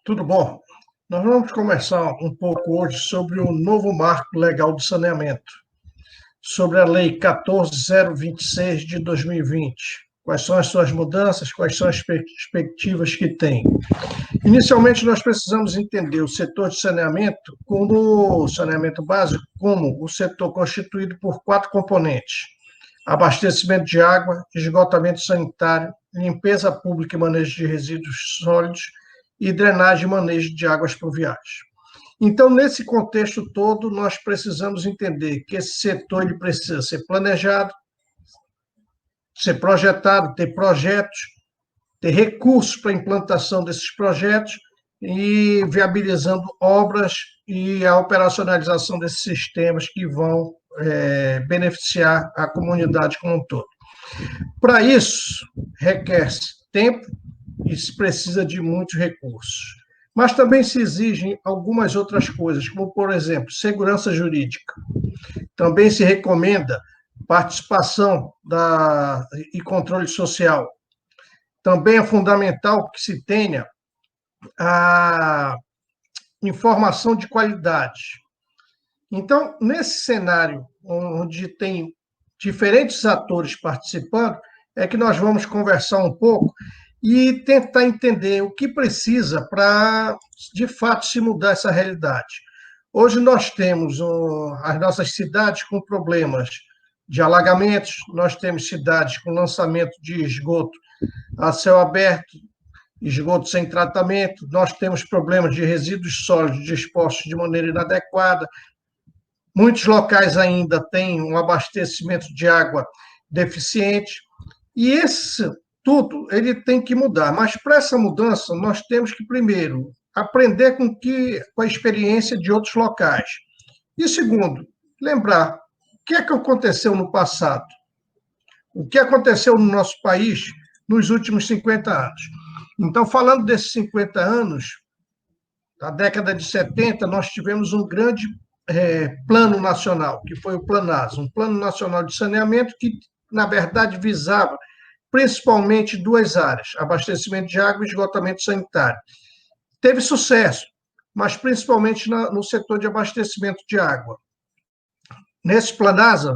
Tudo bom? Nós vamos conversar um pouco hoje sobre o novo marco legal do saneamento, sobre a Lei 14.026 de 2020. Quais são as suas mudanças, quais são as perspectivas que tem. Inicialmente, nós precisamos entender o setor de saneamento como o saneamento básico, como o setor constituído por quatro componentes: abastecimento de água, esgotamento sanitário, limpeza pública e manejo de resíduos sólidos e drenagem e manejo de águas pluviais. Então, nesse contexto todo, nós precisamos entender que esse setor ele precisa ser planejado, ser projetado, ter projetos, ter recursos para a implantação desses projetos e viabilizando obras e a operacionalização desses sistemas que vão beneficiar a comunidade como um todo. Para isso, requer tempo e se precisa de muitos recursos. Mas também se exigem algumas outras coisas, como, por exemplo, segurança jurídica. Também se recomenda participação e controle social. Também é fundamental que se tenha a informação de qualidade. Então, nesse cenário, onde tem diferentes atores participando, é que nós vamos conversar um pouco e tentar entender o que precisa para, de fato, se mudar essa realidade. Hoje nós temos as nossas cidades com problemas de alagamentos, nós temos cidades com lançamento de esgoto a céu aberto, esgoto sem tratamento, nós temos problemas de resíduos sólidos dispostos de maneira inadequada, muitos locais ainda têm um abastecimento de água deficiente, e esse tudo ele tem que mudar. Mas para essa mudança, nós temos que, primeiro, aprender com a experiência de outros locais. E, segundo, lembrar o que é que aconteceu no passado, o que aconteceu no nosso país nos últimos 50 anos. Então, falando desses 50 anos, na década de 70, nós tivemos um grande plano nacional, que foi o Planasa, um plano nacional de saneamento que, na verdade, visava principalmente duas áreas, abastecimento de água e esgotamento sanitário. Teve sucesso, mas principalmente no setor de abastecimento de água. Nesse Planasa,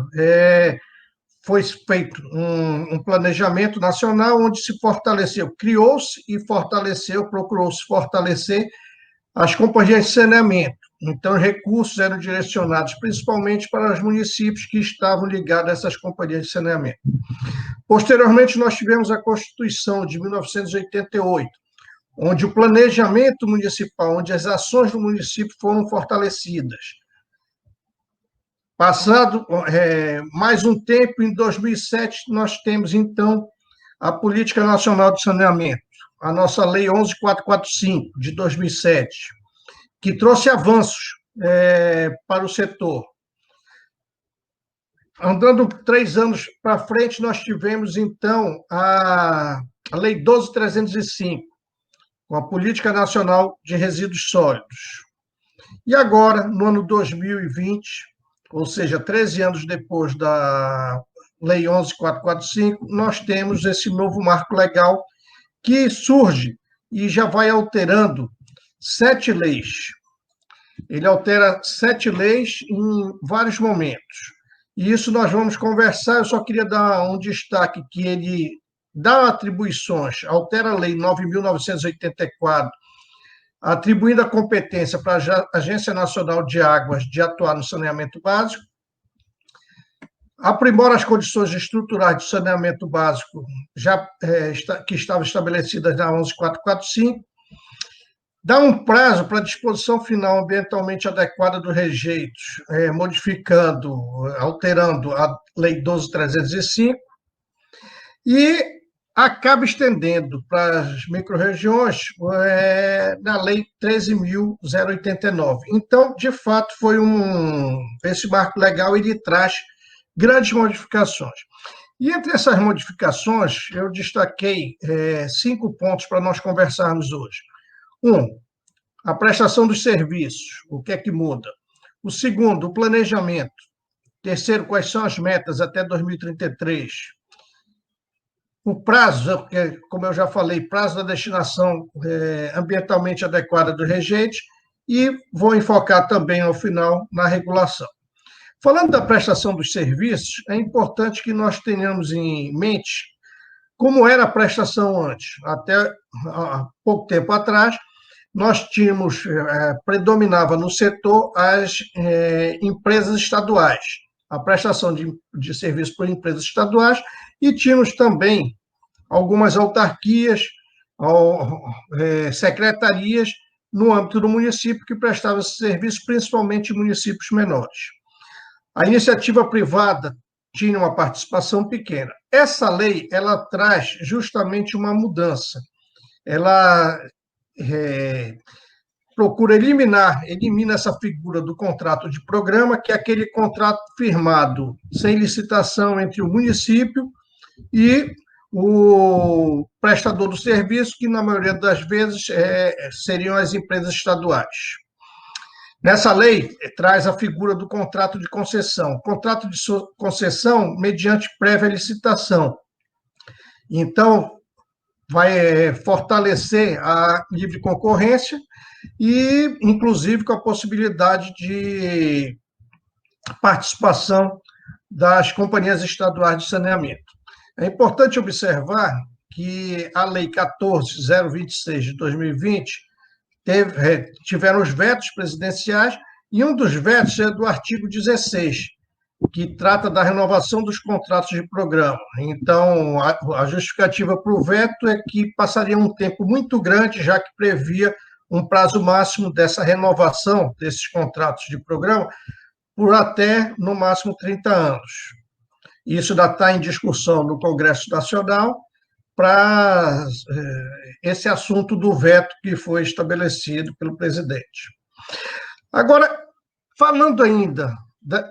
foi feito um planejamento nacional onde se fortaleceu, criou-se e fortaleceu, procurou-se fortalecer as companhias de saneamento. Então, recursos eram direcionados principalmente para os municípios que estavam ligados a essas companhias de saneamento. Posteriormente, nós tivemos a Constituição de 1988, onde o planejamento municipal, onde as ações do município foram fortalecidas. Passado mais um tempo, em 2007, nós temos, então, a Política Nacional de Saneamento, a nossa Lei 11.445, de 2007, que trouxe avanços para o setor. Andando 3 anos para frente, nós tivemos, então, a Lei 12.305, com a Política Nacional de Resíduos Sólidos. E agora, no ano 2020, ou seja, 13 anos depois da Lei 11.445, nós temos esse novo marco legal que surge e já vai alterando 7 leis. Ele altera 7 leis em vários momentos. E isso nós vamos conversar. Eu só queria dar um destaque que ele dá atribuições, altera a Lei 9.984, atribuindo a competência para a Agência Nacional de Águas de atuar no saneamento básico, aprimora as condições estruturais de saneamento básico que estavam estabelecidas na 11.445, dá um prazo para a disposição final ambientalmente adequada dos rejeitos, modificando, alterando a Lei 12.305, e acaba estendendo para as microrregiões na Lei 13.089. Então, de fato, esse marco legal ele traz grandes modificações. E entre essas modificações, eu destaquei 5 pontos para nós conversarmos hoje. 1, a prestação dos serviços, o que é que muda? O segundo, o planejamento. Terceiro, quais são as metas até 2033? o prazo, como eu já falei, prazo da destinação ambientalmente adequada do rejeite, e vou enfocar também, ao final, na regulação. Falando da prestação dos serviços, é importante que nós tenhamos em mente como era a prestação antes. Até há pouco tempo atrás, nós tínhamos, predominava no setor as empresas estaduais, a prestação de serviço por empresas estaduais, e tínhamos também algumas autarquias, secretarias no âmbito do município que prestavam esse serviço, principalmente em municípios menores. A iniciativa privada tinha uma participação pequena. Essa lei, ela traz justamente uma mudança. Ela procura elimina essa figura do contrato de programa, que é aquele contrato firmado sem licitação entre o município e o prestador do serviço, que na maioria das vezes seriam as empresas estaduais. Nessa lei, traz a figura do contrato de concessão. Contrato de concessão mediante prévia licitação. Então, vai fortalecer a livre concorrência e, inclusive, com a possibilidade de participação das companhias estaduais de saneamento. É importante observar que a Lei 14.026 de 2020 tiveram os vetos presidenciais, e um dos vetos é do artigo 16, que trata da renovação dos contratos de programa. Então, a justificativa para o veto é que passaria um tempo muito grande, já que previa um prazo máximo dessa renovação desses contratos de programa por até, no máximo, 30 anos. Isso ainda está em discussão no Congresso Nacional para esse assunto do veto que foi estabelecido pelo presidente. Agora, falando ainda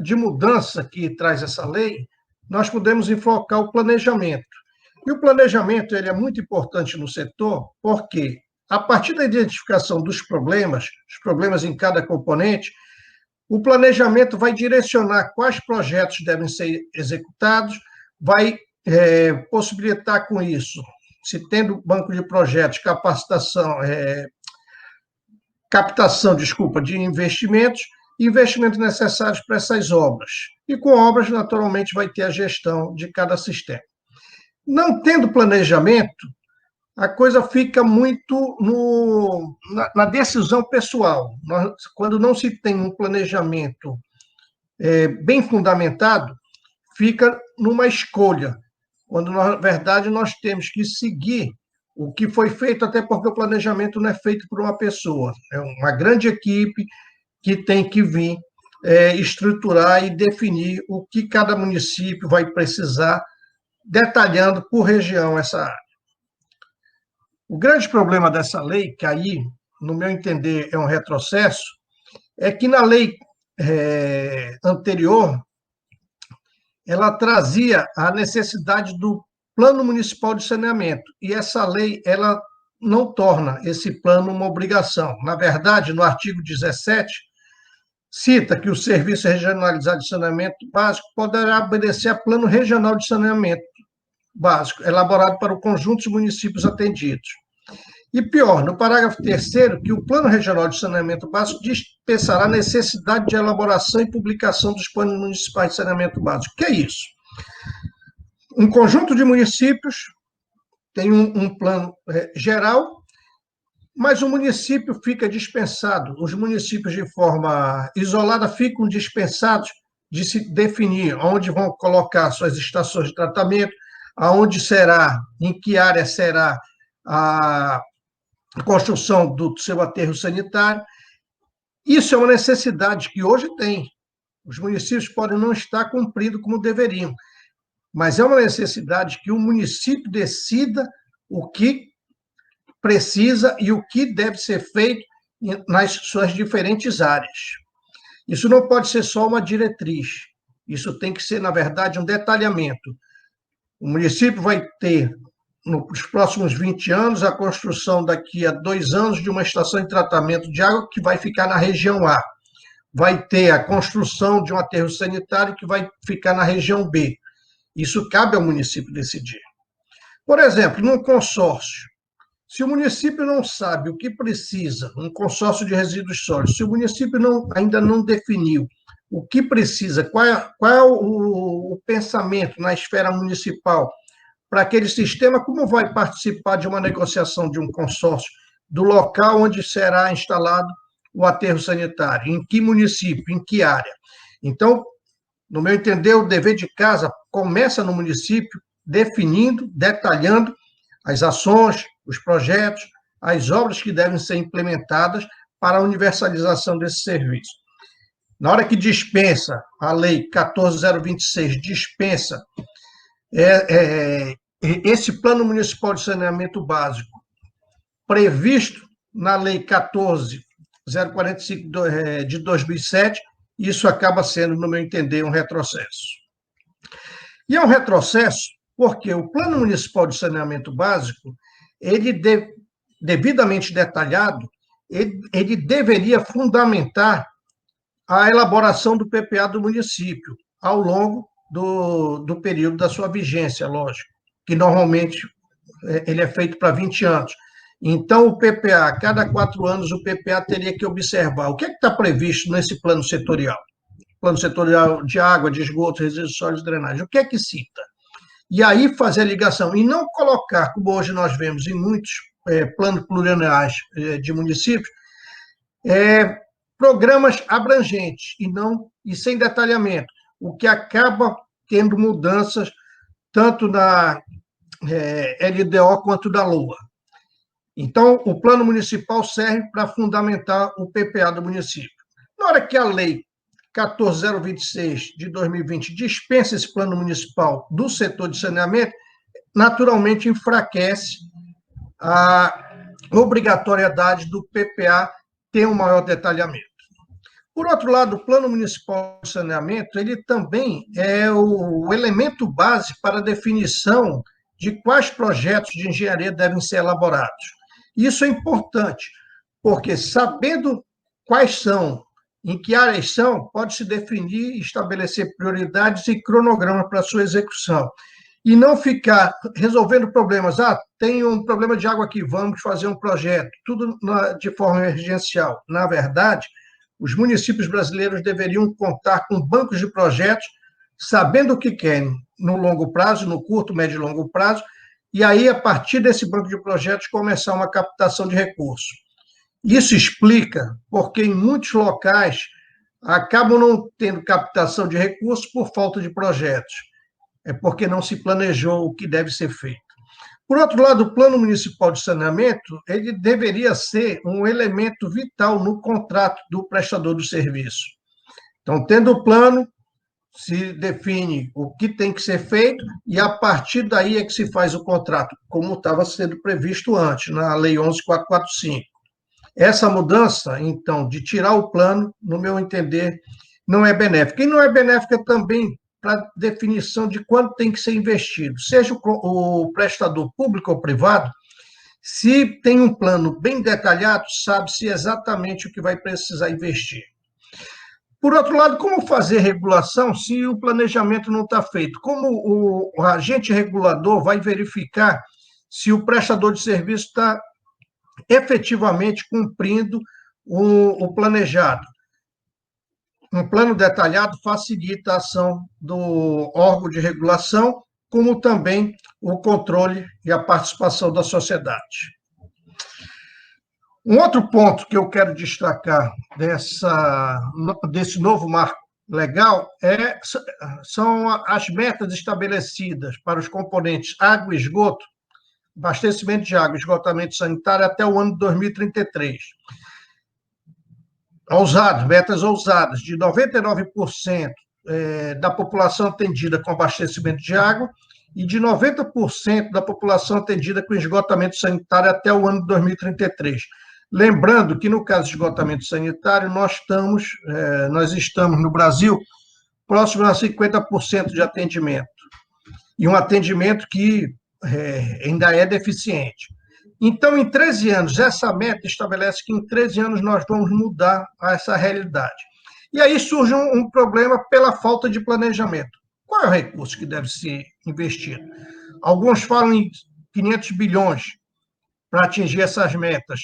de mudança que traz essa lei, nós podemos enfocar o planejamento. E o planejamento ele é muito importante no setor, porque, a partir da identificação dos problemas, os problemas em cada componente, o planejamento vai direcionar quais projetos devem ser executados, vai possibilitar com isso, se tendo banco de projetos, captação de investimentos necessários para essas obras. E com obras, naturalmente, vai ter a gestão de cada sistema. Não tendo planejamento, a coisa fica muito na decisão pessoal. Quando não se tem um planejamento bem fundamentado, fica numa escolha, quando, na verdade, nós temos que seguir o que foi feito, até porque o planejamento não é feito por uma pessoa, é uma grande equipe que tem que vir estruturar e definir o que cada município vai precisar, detalhando por região essa área. O grande problema dessa lei, que aí, no meu entender, é um retrocesso, é que na lei anterior, ela trazia a necessidade do Plano Municipal de Saneamento, e essa lei ela não torna esse plano uma obrigação. Na verdade, no artigo 17, cita que o Serviço Regionalizado de Saneamento Básico poderá obedecer a Plano Regional de Saneamento Básico, elaborado para o conjunto de municípios atendidos. E pior, no parágrafo 3º, que o Plano Regional de Saneamento Básico dispensará a necessidade de elaboração e publicação dos planos municipais de saneamento básico. O que é isso? Um conjunto de municípios tem um plano geral, mas o município fica dispensado, os municípios de forma isolada ficam dispensados de se definir onde vão colocar suas estações de tratamento, aonde será, em que área será a construção do seu aterro sanitário. Isso é uma necessidade que hoje tem. Os municípios podem não estar cumprindo como deveriam, mas é uma necessidade que o município decida o que precisa e o que deve ser feito nas suas diferentes áreas. Isso não pode ser só uma diretriz, isso tem que ser, na verdade, um detalhamento. O município vai ter, nos próximos 20 anos, a construção daqui a 2 anos de uma estação de tratamento de água que vai ficar na região A. Vai ter a construção de um aterro sanitário que vai ficar na região B. Isso cabe ao município decidir. Por exemplo, num consórcio, se o município não sabe o que precisa, um consórcio de resíduos sólidos, se o município ainda não definiu o que precisa, qual é o pensamento na esfera municipal para aquele sistema, como vai participar de uma negociação de um consórcio do local onde será instalado o aterro sanitário, em que município, em que área. Então, no meu entender, o dever de casa começa no município, definindo, detalhando as ações, os projetos, as obras que devem ser implementadas para a universalização desse serviço. Na hora que dispensa, a Lei 14.026 dispensa esse Plano Municipal de Saneamento Básico, previsto na Lei 14.045 de 2007, isso acaba sendo, no meu entender, um retrocesso. E é um retrocesso porque o Plano Municipal de Saneamento Básico, ele devidamente detalhado, ele deveria fundamentar a elaboração do PPA do município ao longo do período da sua vigência, lógico, que normalmente ele é feito para 20 anos. Então, o PPA, a cada 4 anos, o PPA teria que observar o que está previsto nesse plano setorial. Plano setorial de água, de esgoto, resíduos sólidos e drenagem. O que é que cita? E aí fazer a ligação, e não colocar, como hoje nós vemos em muitos planos plurianuais de municípios, programas abrangentes e sem detalhamento, o que acaba tendo mudanças tanto na LDO quanto da LOA. Então, o plano municipal serve para fundamentar o PPA do município. Na hora que a lei 14.026 de 2020 dispensa esse plano municipal do setor de saneamento, naturalmente enfraquece a obrigatoriedade do PPA ter um maior detalhamento. Por outro lado, o Plano Municipal de Saneamento, ele também é o elemento base para a definição de quais projetos de engenharia devem ser elaborados. Isso é importante, porque sabendo quais são, em que áreas são, pode-se definir e estabelecer prioridades e cronograma para sua execução. E não ficar resolvendo problemas. Tem um problema de água aqui, vamos fazer um projeto, tudo de forma emergencial. Na verdade, os municípios brasileiros deveriam contar com bancos de projetos, sabendo o que querem no longo prazo, no curto, médio e longo prazo, e aí, a partir desse banco de projetos, começar uma captação de recursos. Isso explica porque em muitos locais acabam não tendo captação de recursos por falta de projetos. É porque não se planejou o que deve ser feito. Por outro lado, o Plano Municipal de Saneamento, ele deveria ser um elemento vital no contrato do prestador do serviço. Então, tendo o plano, se define o que tem que ser feito e, a partir daí, é que se faz o contrato, como estava sendo previsto antes, na Lei 11.445. Essa mudança, então, de tirar o plano, no meu entender, não é benéfica. E não é benéfica também para definição de quanto tem que ser investido, seja o prestador público ou privado, se tem um plano bem detalhado, sabe-se exatamente o que vai precisar investir. Por outro lado, como fazer regulação se o planejamento não está feito? Como o agente regulador vai verificar se o prestador de serviço está efetivamente cumprindo o planejado? Um plano detalhado facilita a ação do órgão de regulação, como também o controle e a participação da sociedade. Um outro ponto que eu quero destacar desse novo marco legal são as metas estabelecidas para os componentes água e esgoto, abastecimento de água e esgotamento sanitário até o ano de 2033. Metas ousadas, de 99% da população atendida com abastecimento de água e de 90% da população atendida com esgotamento sanitário até o ano de 2033. Lembrando que, no caso de esgotamento sanitário, nós estamos no Brasil próximo a 50% de atendimento, e um atendimento que ainda é deficiente. Então, em 13 anos, essa meta estabelece que em 13 anos nós vamos mudar essa realidade. E aí surge um problema pela falta de planejamento. Qual é o recurso que deve ser investido? Alguns falam em 500 bilhões para atingir essas metas.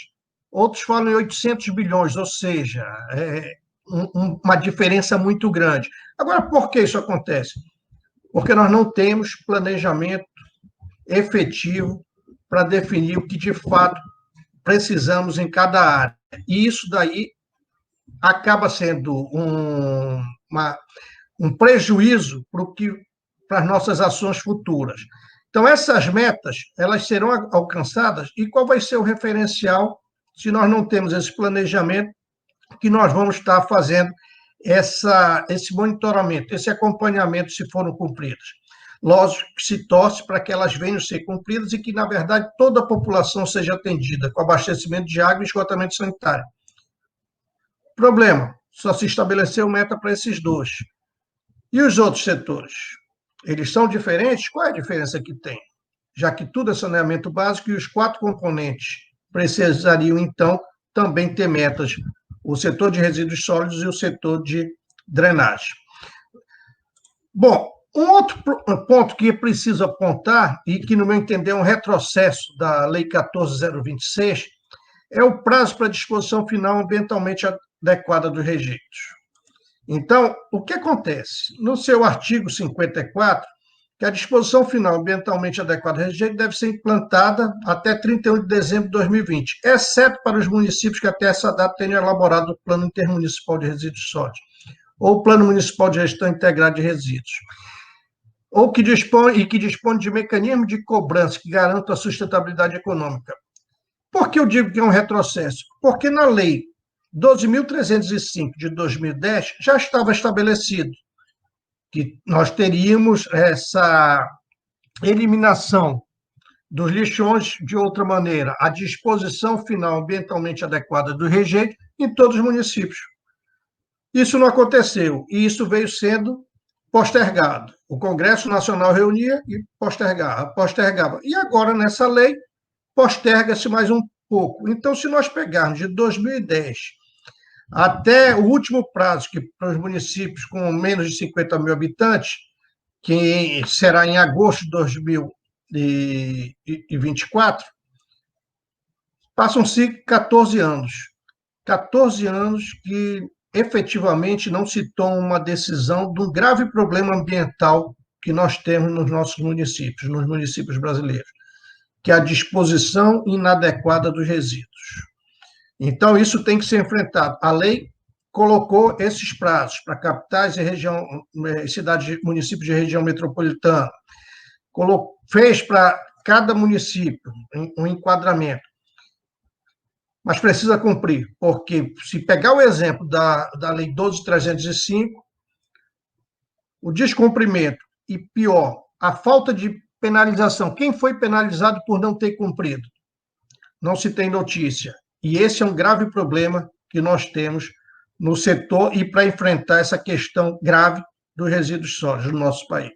Outros falam em 800 bilhões, ou seja, uma diferença muito grande. Agora, por que isso acontece? Porque nós não temos planejamento efetivo para definir o que de fato precisamos em cada área. E isso daí acaba sendo um prejuízo para as nossas ações futuras. Então, essas metas, elas serão alcançadas, e qual vai ser o referencial se nós não temos esse planejamento que nós vamos estar fazendo esse monitoramento, esse acompanhamento, se foram cumpridas. Lógico que se torce para que elas venham a ser cumpridas e que, na verdade, toda a população seja atendida com abastecimento de água e esgotamento sanitário. Problema, só se estabeleceu meta para esses dois. E os outros setores? Eles são diferentes? Qual é a diferença que tem? Já que tudo é saneamento básico e os 4 componentes precisariam, então, também ter metas: o setor de resíduos sólidos e o setor de drenagem. Bom, um outro ponto que é preciso apontar, e que, no meu entender, é um retrocesso da Lei 14.026, é o prazo para disposição final ambientalmente adequada dos rejeitos. Então, o que acontece? No seu artigo 54, que a disposição final ambientalmente adequada do rejeito deve ser implantada até 31 de dezembro de 2020, exceto para os municípios que até essa data tenham elaborado o Plano Intermunicipal de Resíduos Sólidos, ou o Plano Municipal de Gestão Integrada de Resíduos, ou que dispõe de mecanismo de cobrança que garantam a sustentabilidade econômica. Por que eu digo que é um retrocesso? Porque na Lei 12.305 de 2010 já estava estabelecido que nós teríamos essa eliminação dos lixões de outra maneira, a disposição final ambientalmente adequada do rejeito em todos os municípios. Isso não aconteceu e isso veio sendo postergado. O Congresso Nacional reunia e postergava. E agora, nessa lei, posterga-se mais um pouco. Então, se nós pegarmos de 2010 até o último prazo, que para os municípios com menos de 50 mil habitantes, que será em agosto de 2024, passam-se 14 anos. 14 anos que efetivamente não se toma uma decisão de um grave problema ambiental que nós temos nos nossos municípios, nos municípios brasileiros, que é a disposição inadequada dos resíduos. Então, isso tem que ser enfrentado. A lei colocou esses prazos para capitais e cidades, municípios de região metropolitana, fez para cada município um enquadramento, mas precisa cumprir, porque se pegar o exemplo da Lei 12.305, o descumprimento e, pior, a falta de penalização. Quem foi penalizado por não ter cumprido? Não se tem notícia. E esse é um grave problema que nós temos no setor e para enfrentar essa questão grave dos resíduos sólidos no nosso país.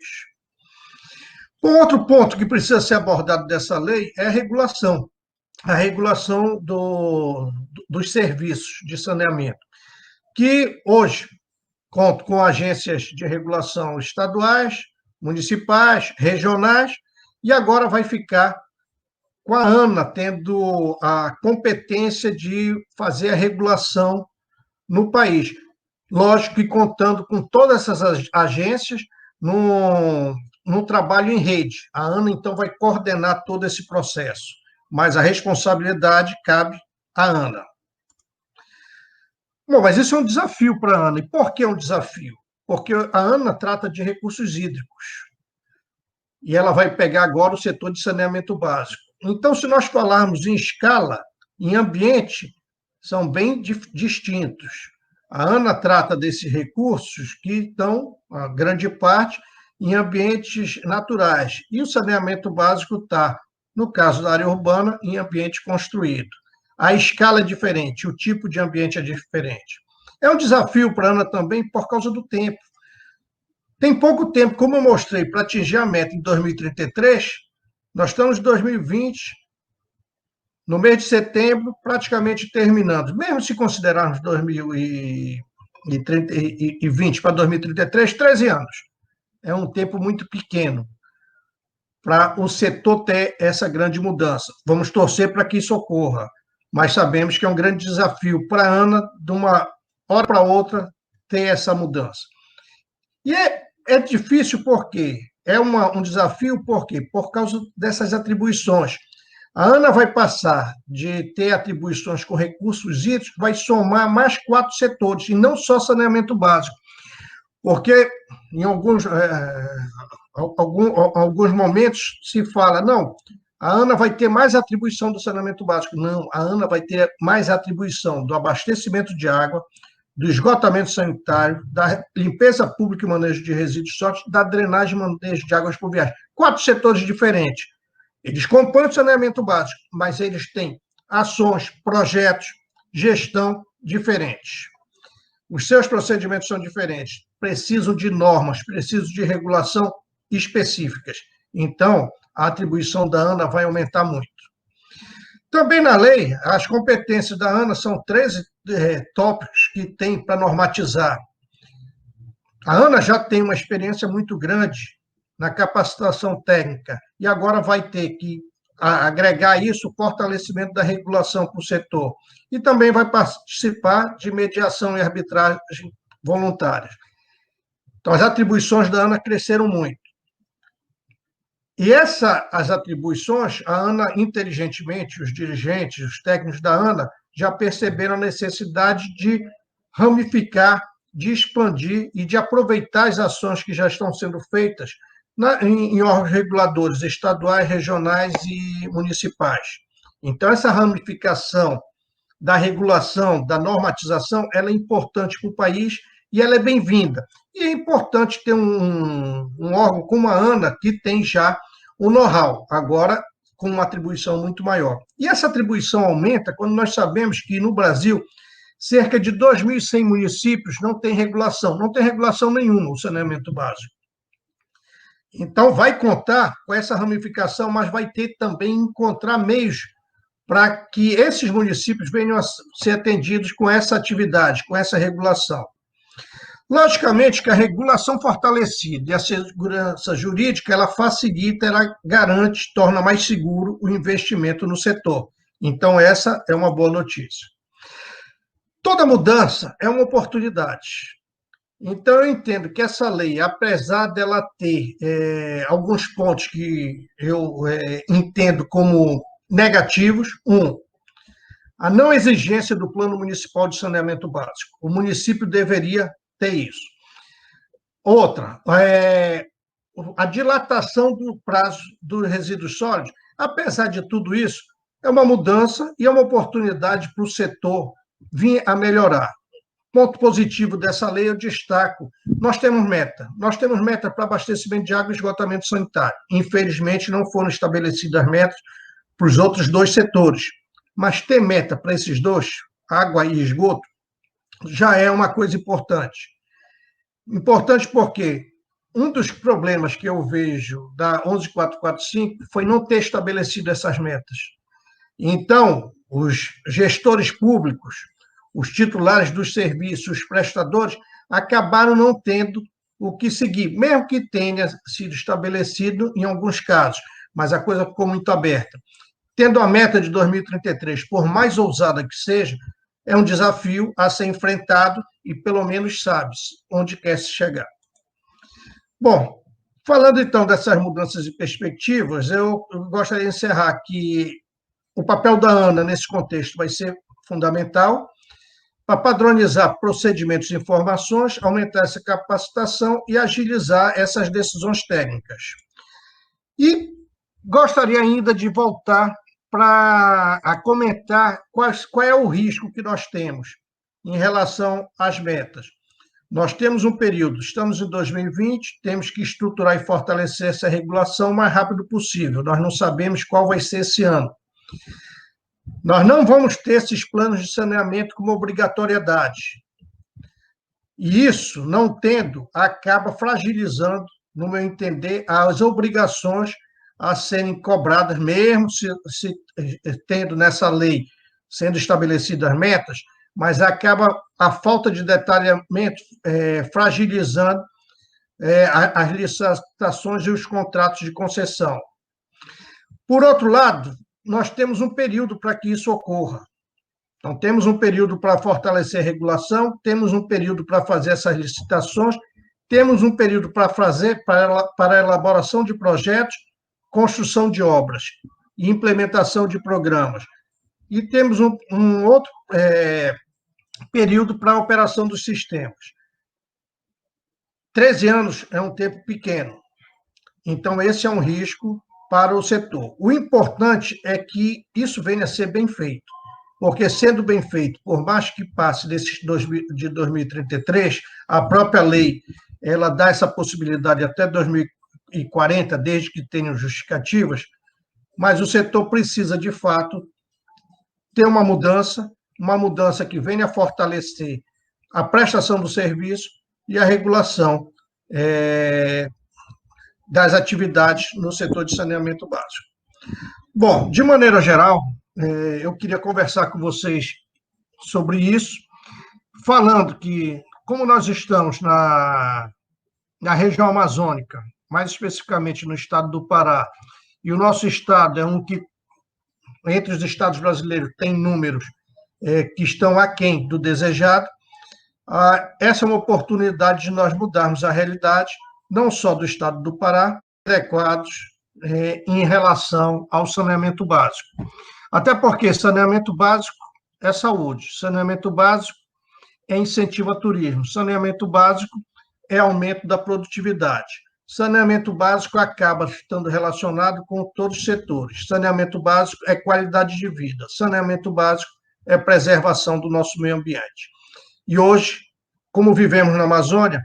Um outro ponto que precisa ser abordado dessa lei é a regulação dos serviços de saneamento, que hoje conta com agências de regulação estaduais, municipais, regionais, e agora vai ficar com a ANA tendo a competência de fazer a regulação no país. Lógico que contando com todas essas agências num trabalho em rede. A ANA, então, vai coordenar todo esse processo, mas a responsabilidade cabe à ANA. Bom, mas isso é um desafio para a ANA. E por que é um desafio? Porque a ANA trata de recursos hídricos. E ela vai pegar agora o setor de saneamento básico. Então, se nós falarmos em escala, em ambiente, são bem distintos. A ANA trata desses recursos que estão, a grande parte, em ambientes naturais. E o saneamento básico está, no caso da área urbana, em ambiente construído. A escala é diferente, o tipo de ambiente é diferente. É um desafio para a ANA também por causa do tempo. Tem pouco tempo, como eu mostrei, para atingir a meta em 2033, nós estamos em 2020, no mês de setembro, praticamente terminando. Mesmo se considerarmos 2020 para 2033, 13 anos. É um tempo muito pequeno. para o setor ter essa grande mudança. Vamos torcer para que isso ocorra, mas sabemos que é um grande desafio para a ANA, de uma hora para outra, ter essa mudança. E é difícil por quê? É um desafio por quê? Por causa dessas atribuições. A ANA vai passar de ter atribuições com recursos hídricos, vai somar mais 4 setores, e não só saneamento básico, porque em alguns momentos se fala, não, a ANA vai ter mais atribuição do saneamento básico. Não, a ANA vai ter mais atribuição do abastecimento de água, do esgotamento sanitário, da limpeza pública e manejo de resíduos sólidos, da drenagem e manejo de águas pluviais. 4 setores diferentes. Eles compõem o saneamento básico, mas eles têm ações, projetos, gestão diferentes. Os seus procedimentos são diferentes, precisam de normas, precisam de regulação específicas. Então, a atribuição da ANA vai aumentar muito. Também na lei, as competências da ANA são 13 tópicos que tem para normatizar. A ANA já tem uma experiência muito grande na capacitação técnica e agora vai ter que agregar isso, o fortalecimento da regulação para o setor. E também vai participar de mediação e arbitragem voluntárias. Então, as atribuições da ANA cresceram muito. E as atribuições, a ANA, inteligentemente, os dirigentes, os técnicos da ANA, já perceberam a necessidade de ramificar, de expandir e de aproveitar as ações que já estão sendo feitas em órgãos reguladores estaduais, regionais e municipais. Então, essa ramificação da regulação, da normatização, ela é importante para o país e ela é bem-vinda. E é importante ter um órgão como a ANA, que tem já o know-how, agora com uma atribuição muito maior. E essa atribuição aumenta quando nós sabemos que, no Brasil, cerca de 2.100 municípios não tem regulação nenhuma, o saneamento básico. Então, vai contar com essa ramificação, mas vai ter também encontrar meios para que esses municípios venham a ser atendidos com essa atividade, com essa regulação. Logicamente que a regulação fortalecida e a segurança jurídica, ela facilita, ela garante, torna mais seguro o investimento no setor. Então, essa é uma boa notícia. Toda mudança é uma oportunidade. Então, eu entendo que essa lei, apesar dela ter alguns pontos que eu entendo como negativos, a não exigência do Plano Municipal de Saneamento Básico. O município deveria ter isso. Outra, a dilatação do prazo dos resíduos sólidos, apesar de tudo isso, é uma mudança e é uma oportunidade para o setor vir a melhorar. Ponto positivo dessa lei, eu destaco, nós temos meta para abastecimento de água e esgotamento sanitário. Infelizmente, não foram estabelecidas as metas para os outros 2 setores, mas ter meta para esses 2, água e esgoto, já é uma coisa importante. Importante porque um dos problemas que eu vejo da 11445 foi não ter estabelecido essas metas. Então, os gestores públicos, os titulares dos serviços, os prestadores, acabaram não tendo o que seguir, mesmo que tenha sido estabelecido em alguns casos, mas a coisa ficou muito aberta. Tendo a meta de 2033, por mais ousada que seja, é um desafio a ser enfrentado e, pelo menos, sabe-se onde quer se chegar. Bom, falando então dessas mudanças e perspectivas, eu gostaria de encerrar que o papel da ANA nesse contexto vai ser fundamental para padronizar procedimentos e informações, aumentar essa capacitação e agilizar essas decisões técnicas. E gostaria ainda de voltar para comentar qual é o risco que nós temos em relação às metas. Nós temos um período, estamos em 2020, temos que estruturar e fortalecer essa regulação o mais rápido possível. Nós não sabemos qual vai ser esse ano. Nós não vamos ter esses planos de saneamento como obrigatoriedade. E isso, não tendo, acaba fragilizando, no meu entender, as obrigações a serem cobradas, mesmo se tendo nessa lei sendo estabelecidas metas, mas acaba a falta de detalhamento fragilizando as licitações e os contratos de concessão. Por outro lado, nós temos um período para que isso ocorra. Então, temos um período para fortalecer a regulação, temos um período para fazer essas licitações, temos um período para fazer para a elaboração de projetos, construção de obras e implementação de programas. E temos um outro período para a operação dos sistemas. 13 anos é um tempo pequeno, então esse é um risco para o setor. O importante é que isso venha a ser bem feito, porque sendo bem feito, por mais que passe de 2033, a própria lei ela dá essa possibilidade até 2040, desde que tenham justificativas, mas o setor precisa, de fato, ter uma mudança que venha a fortalecer a prestação do serviço e a regulação das atividades no setor de saneamento básico. Bom, de maneira geral, eu queria conversar com vocês sobre isso, falando que, como nós estamos na região amazônica, mais especificamente no estado do Pará, e o nosso estado é um que, entre os estados brasileiros, tem números que estão aquém do desejado, essa é uma oportunidade de nós mudarmos a realidade, não só do estado do Pará, adequados em relação ao saneamento básico. Até porque saneamento básico é saúde, saneamento básico é incentivo ao turismo, saneamento básico é aumento da produtividade. Saneamento básico acaba estando relacionado com todos os setores. Saneamento básico é qualidade de vida. Saneamento básico é preservação do nosso meio ambiente. E hoje, como vivemos na Amazônia,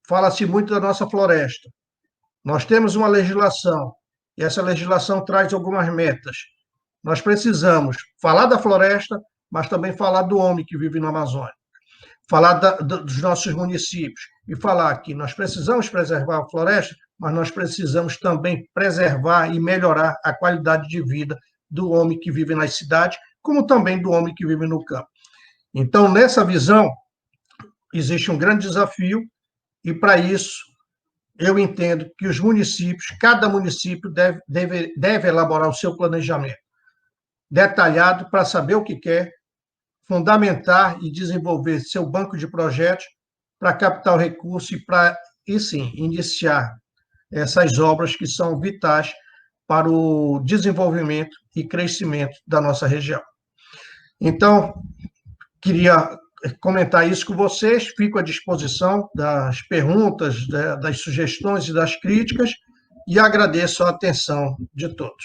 fala-se muito da nossa floresta. Nós temos uma legislação, e essa legislação traz algumas metas. Nós precisamos falar da floresta, mas também falar do homem que vive na Amazônia. Falar dos nossos municípios e falar que nós precisamos preservar a floresta, mas nós precisamos também preservar e melhorar a qualidade de vida do homem que vive nas cidades, como também do homem que vive no campo. Então, nessa visão, existe um grande desafio e, para isso, eu entendo que os municípios, cada município deve elaborar o seu planejamento detalhado para saber o que quer, fundamentar e desenvolver seu banco de projetos para captar o recurso e sim, iniciar essas obras que são vitais para o desenvolvimento e crescimento da nossa região. Então, queria comentar isso com vocês, fico à disposição das perguntas, das sugestões e das críticas, e agradeço a atenção de todos.